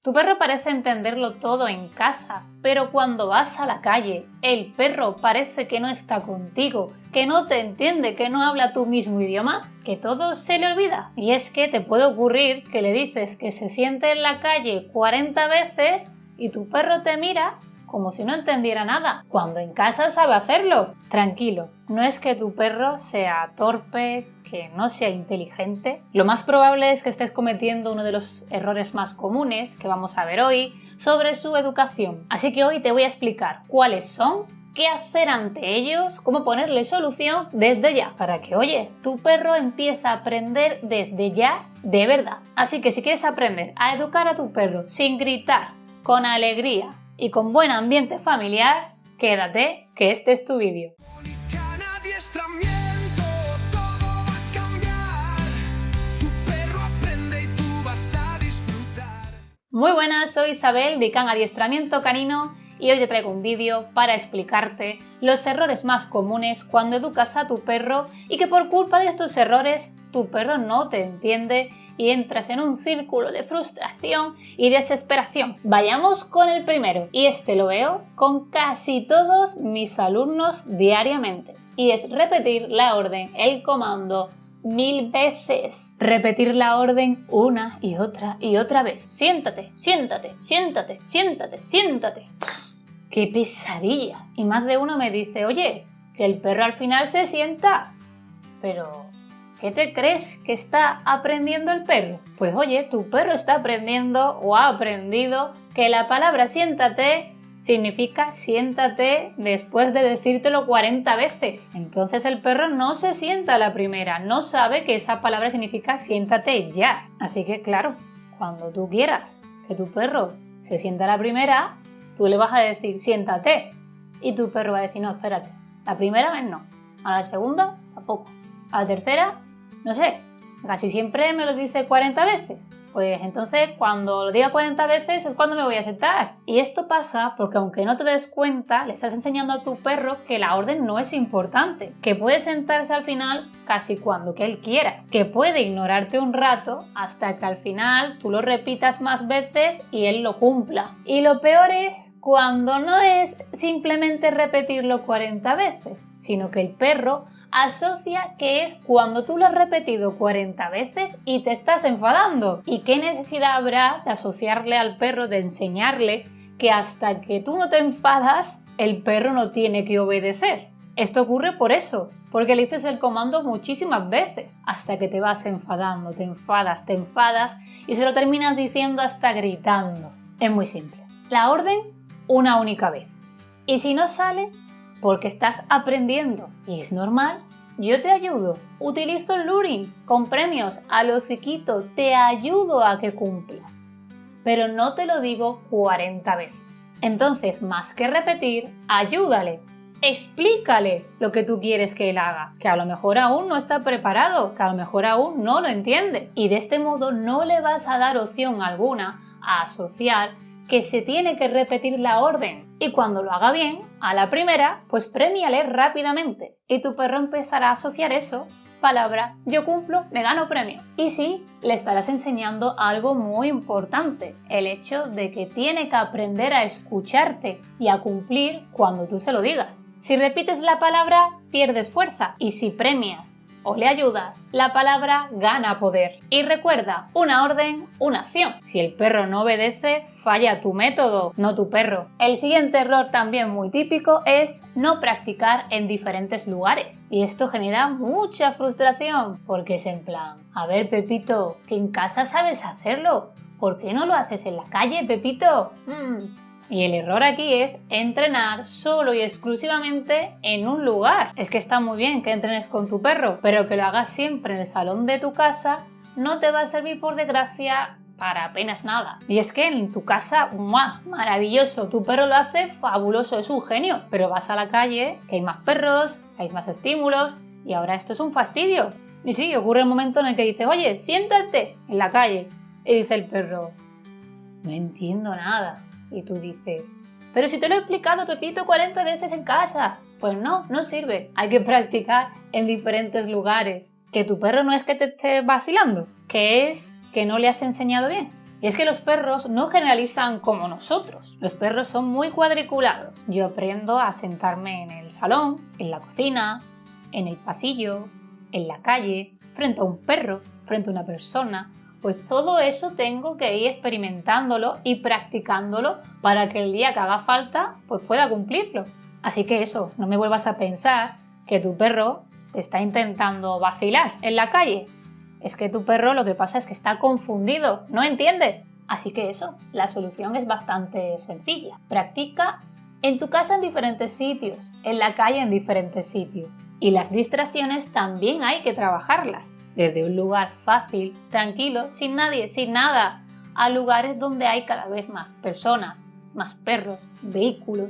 Tu perro parece entenderlo todo en casa, pero cuando vas a la calle, el perro parece que no está contigo, que no te entiende, que no habla tu mismo idioma, que todo se le olvida. Y es que te puede ocurrir que le dices que se siente en la calle 40 veces y tu perro te mira como si no entendiera nada, cuando en casa sabe hacerlo. Tranquilo, no es que tu perro sea torpe, que no sea inteligente. Lo más probable es que estés cometiendo uno de los errores más comunes que vamos a ver hoy sobre su educación. Así que hoy te voy a explicar cuáles son, qué hacer ante ellos, cómo ponerle solución desde ya, para que, oye, tu perro empiece a aprender desde ya de verdad. Así que si quieres aprender a educar a tu perro sin gritar, con alegría y con buen ambiente familiar, quédate, que este es tu vídeo. Muy buenas, soy Isabel de Can Adiestramiento Canino y hoy te traigo un vídeo para explicarte los errores más comunes cuando educas a tu perro y que por culpa de estos errores tu perro no te entiende y entras en un círculo de frustración y desesperación. Vayamos con el primero, y este lo veo con casi todos mis alumnos diariamente, y es repetir la orden, el comando 1000 veces. Repetir la orden una y otra vez. Siéntate, siéntate, siéntate, siéntate, siéntate. ¡Qué pesadilla! Y más de uno me dice, oye, que el perro al final se sienta. Pero ¿qué te crees que está aprendiendo el perro? Pues oye, tu perro está aprendiendo o ha aprendido que la palabra siéntate significa siéntate después de decírtelo 40 veces. Entonces el perro no se sienta a la primera, no sabe que esa palabra significa siéntate ya. Así que claro, cuando tú quieras que tu perro se sienta a la primera, tú le vas a decir siéntate y tu perro va a decir no, espérate, la primera vez no, a la segunda tampoco, a la tercera no sé, casi siempre me lo dice 40 veces. Pues entonces cuando lo diga 40 veces es cuando me voy a sentar. Y esto pasa porque aunque no te des cuenta, le estás enseñando a tu perro que la orden no es importante, que puede sentarse al final casi cuando que él quiera, que puede ignorarte un rato hasta que al final tú lo repitas más veces y él lo cumpla. Y lo peor es cuando no es simplemente repetirlo 40 veces, sino que el perro asocia que es cuando tú lo has repetido 40 veces y te estás enfadando. ¿Y qué necesidad habrá de asociarle al perro, de enseñarle que hasta que tú no te enfadas, el perro no tiene que obedecer? Esto ocurre por eso, porque le dices el comando muchísimas veces, hasta que te vas enfadando, te enfadas y se lo terminas diciendo hasta gritando. Es muy simple. La orden, una única vez. Y si no sale, porque estás aprendiendo y es normal, yo te ayudo. Utilizo el luring con premios al hociquito, te ayudo a que cumplas. Pero no te lo digo 40 veces. Entonces, más que repetir, ayúdale. Explícale lo que tú quieres que él haga, que a lo mejor aún no está preparado, que a lo mejor aún no lo entiende. Y de este modo no le vas a dar opción alguna a asociar que se tiene que repetir la orden. Y cuando lo haga bien, a la primera, pues premiale rápidamente. Y tu perro empezará a asociar eso, palabra, yo cumplo, me gano premio. Y sí, le estarás enseñando algo muy importante, el hecho de que tiene que aprender a escucharte y a cumplir cuando tú se lo digas. Si repites la palabra, pierdes fuerza. Y si premias o le ayudas, la palabra gana poder. Y recuerda, una orden, una acción. Si el perro no obedece, falla tu método, no tu perro. El siguiente error también muy típico es no practicar en diferentes lugares. Y esto genera mucha frustración, porque es en plan, a ver Pepito, que en casa sabes hacerlo, ¿por qué no lo haces en la calle, Pepito? Y el error aquí es entrenar solo y exclusivamente en un lugar. Es que está muy bien que entrenes con tu perro, pero que lo hagas siempre en el salón de tu casa no te va a servir, por desgracia, para apenas nada. Y es que en tu casa, ¡mua!, maravilloso, tu perro lo hace fabuloso, es un genio. Pero vas a la calle, que hay más perros, que hay más estímulos y ahora esto es un fastidio. Y sí, ocurre el momento en el que dices, oye, siéntate en la calle. Y dice el perro, no entiendo nada. Y tú dices, pero si te lo he explicado, Pepito, 40 veces en casa. Pues no, no sirve. Hay que practicar en diferentes lugares. Que tu perro no es que te esté vacilando, que es que no le has enseñado bien. Y es que los perros no generalizan como nosotros. Los perros son muy cuadriculados. Yo aprendo a sentarme en el salón, en la cocina, en el pasillo, en la calle, frente a un perro, frente a una persona. Pues todo eso tengo que ir experimentándolo y practicándolo para que el día que haga falta pues pueda cumplirlo. Así que eso, no me vuelvas a pensar que tu perro te está intentando vacilar en la calle. Es que tu perro lo que pasa es que está confundido, no entiende. Así que eso, la solución es bastante sencilla. Practica en tu casa en diferentes sitios, en la calle en diferentes sitios. Y las distracciones también hay que trabajarlas. Desde un lugar fácil, tranquilo, sin nadie, sin nada, a lugares donde hay cada vez más personas, más perros, vehículos,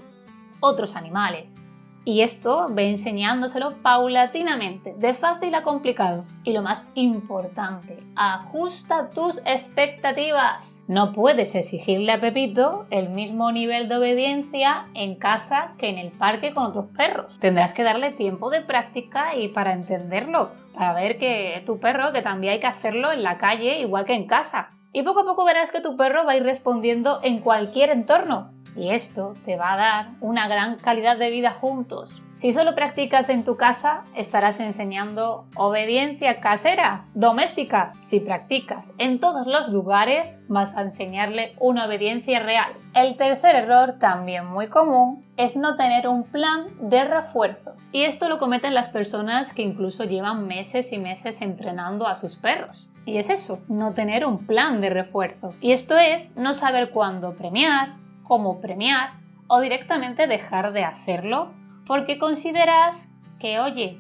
otros animales. Y esto ve enseñándoselo paulatinamente, de fácil a complicado. Y lo más importante, ajusta tus expectativas. No puedes exigirle a Pepito el mismo nivel de obediencia en casa que en el parque con otros perros. Tendrás que darle tiempo de práctica y para entenderlo, para ver que tu perro, que también hay que hacerlo en la calle igual que en casa. Y poco a poco verás que tu perro va a ir respondiendo en cualquier entorno. Y esto te va a dar una gran calidad de vida juntos. Si solo practicas en tu casa, estarás enseñando obediencia casera, doméstica. Si practicas en todos los lugares, vas a enseñarle una obediencia real. El tercer error, también muy común, es no tener un plan de refuerzo. Y esto lo cometen las personas que incluso llevan meses y meses entrenando a sus perros. Y es eso, no tener un plan de refuerzo. Y esto es no saber cuándo premiar, cómo premiar o directamente dejar de hacerlo porque consideras que, oye,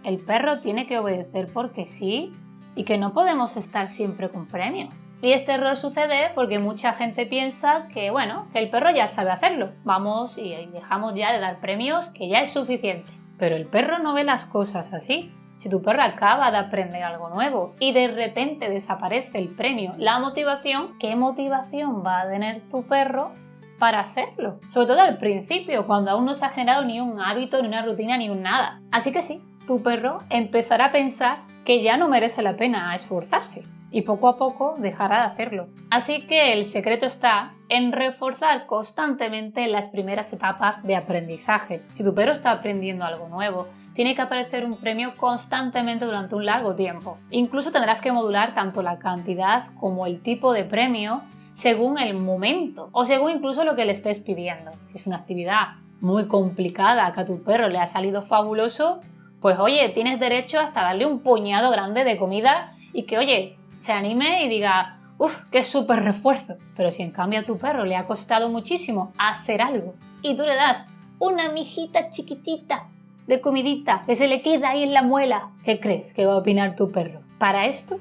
el perro tiene que obedecer porque sí y que no podemos estar siempre con premios. Y este error sucede porque mucha gente piensa que, bueno, que el perro ya sabe hacerlo. Vamos y dejamos ya de dar premios, que ya es suficiente. Pero el perro no ve las cosas así. Si tu perro acaba de aprender algo nuevo y de repente desaparece el premio, la motivación, ¿qué motivación va a tener tu perro para hacerlo? Sobre todo al principio, cuando aún no se ha generado ni un hábito, ni una rutina, ni un nada. Así que sí, tu perro empezará a pensar que ya no merece la pena esforzarse y poco a poco dejará de hacerlo. Así que el secreto está en reforzar constantemente las primeras etapas de aprendizaje. Si tu perro está aprendiendo algo nuevo, tiene que aparecer un premio constantemente durante un largo tiempo. Incluso tendrás que modular tanto la cantidad como el tipo de premio según el momento o según incluso lo que le estés pidiendo. Si es una actividad muy complicada que a tu perro le ha salido fabuloso, pues oye, tienes derecho hasta darle un puñado grande de comida y que oye, se anime y diga, ¡uf, qué súper refuerzo! Pero si en cambio a tu perro le ha costado muchísimo hacer algo y tú le das una mijita chiquitita de comidita que se le queda ahí en la muela, ¿qué crees que va a opinar tu perro? ¿Para esto?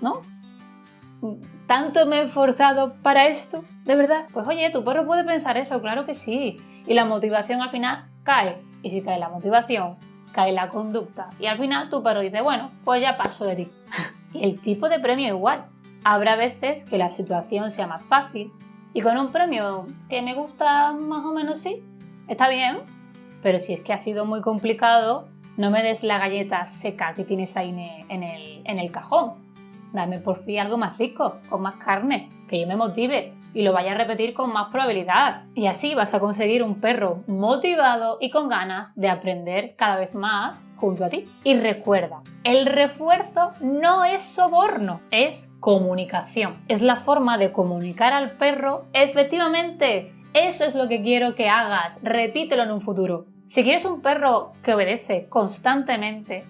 ¿No? ¿Tanto me he esforzado para esto? ¿De verdad? Pues oye, tu perro puede pensar eso, claro que sí. Y la motivación al final cae. Y si cae la motivación, cae la conducta. Y al final tu perro dice, bueno, pues ya paso de ti. Y el tipo de premio igual. Habrá veces que la situación sea más fácil y con un premio que me gusta más o menos sí, está bien. Pero si es que ha sido muy complicado, no me des la galleta seca que tienes ahí en el cajón. Dame por fin algo más rico, con más carne, que yo me motive y lo vaya a repetir con más probabilidad. Y así vas a conseguir un perro motivado y con ganas de aprender cada vez más junto a ti. Y recuerda, el refuerzo no es soborno, es comunicación. Es la forma de comunicar al perro, efectivamente, eso es lo que quiero que hagas, repítelo en un futuro. Si quieres un perro que obedece constantemente,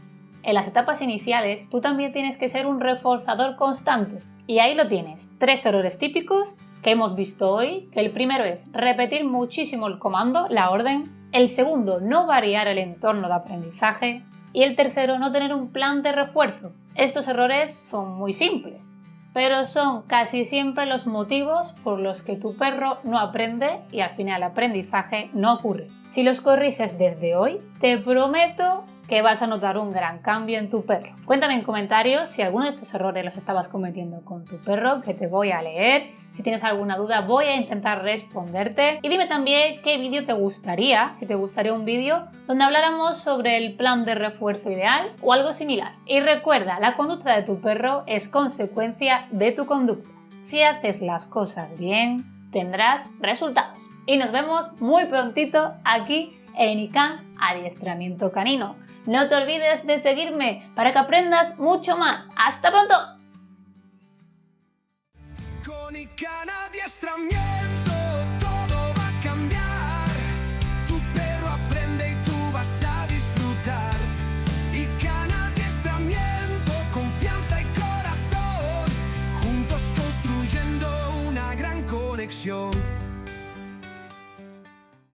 en las etapas iniciales tú también tienes que ser un reforzador constante. Y ahí lo tienes, 3 errores típicos que hemos visto hoy, que el primero es repetir muchísimo el comando, la orden, el segundo, no variar el entorno de aprendizaje y el tercero, no tener un plan de refuerzo. Estos errores son muy simples, pero son casi siempre los motivos por los que tu perro no aprende y al final el aprendizaje no ocurre. Si los corriges desde hoy, te prometo que vas a notar un gran cambio en tu perro. Cuéntame en comentarios si alguno de estos errores los estabas cometiendo con tu perro, que te voy a leer. Si tienes alguna duda voy a intentar responderte. Y dime también qué vídeo te gustaría, si te gustaría un vídeo donde habláramos sobre el plan de refuerzo ideal o algo similar. Y recuerda, la conducta de tu perro es consecuencia de tu conducta. Si haces las cosas bien, tendrás resultados. Y nos vemos muy prontito aquí en ICANN Adiestramiento Canino. No te olvides de seguirme para que aprendas mucho más. ¡Hasta pronto! Con ICANN Adiestramiento todo va a cambiar. Tu perro aprende y tú vas a disfrutar. ICANN Adiestramiento, confianza y corazón, juntos construyendo una gran conexión.